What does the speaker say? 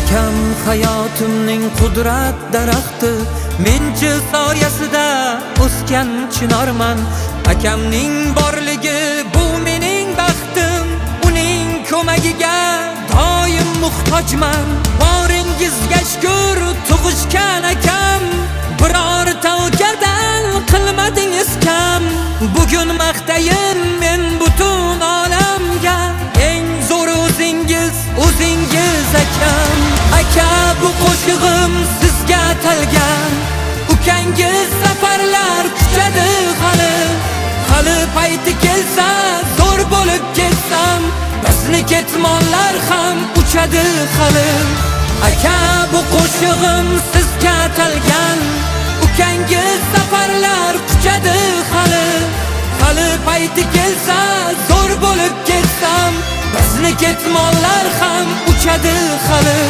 Akam hayotimning qudrat daraxti, menchi soyasida o'sgan chinorman. Akamning borligi bu mening baxtim, uning ko'magiga doim muhtojman. Boringizga shukr tug'ishgan akam, birorta ukadan qilmadingiz kam. Bugun maqtayin men butun olamga, eng zo'r o'zingiz akam. Aka, bu qo'shig'im sizga atalgan, ukangiz safarlar kuchadi hali payti kelsa zo'r bo'lib ketsam, bizni ketmonlar ham uchadi hali. Aka, bu qo'shig'im sizga atalgan, ukangiz safarlar kuchadi hali payti kelsa zo'r bo'lib ketsam, bizni ketmonlar ham uchadi hali.